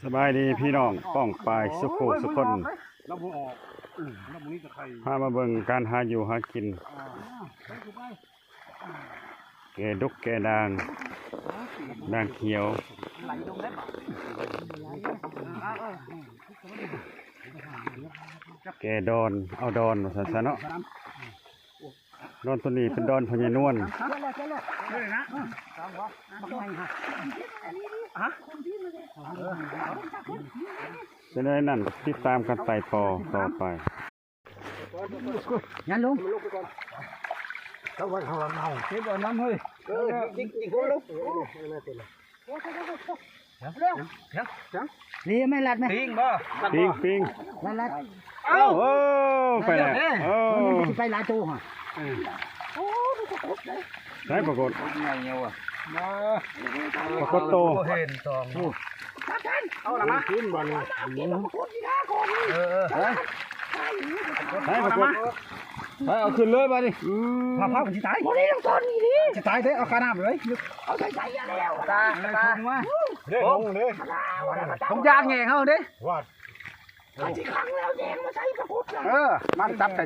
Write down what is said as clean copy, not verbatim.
สบายดีพี่น้องป้องปายสุขุสุคนพามาเบิ่งการหาอยู่หากินแกดุกแกด่างเขียวแกดอนเอาดอนซะเนาะดอนตัวนี้เป็นดอนพญานวลจะได้นั่นติดตามกันต่อไปยันลุงเขาว่าเขาเมาเก็บเอาน้ำเฮ้ยจิกลุงนี่ไม่รัดไหมปิงบ่ปิงรัดเอ้าไปแล้วไปหลายตัวฮะได้ปรากฏปรากฏโตเห็นสองเอาละมาขึ้นบอลได้ปรากฏไปเอาขึ้นเลยมาดิพักมันจะตายวันนี้ต้องตอนนี้ดิจะตายเถอะเอาขาหน้าไปเลยเอาใจแล้วตามาผมยางแหงเขาดิวัดที่ขังแล้วแหงมาใช้กระพุ้งมันจับใส่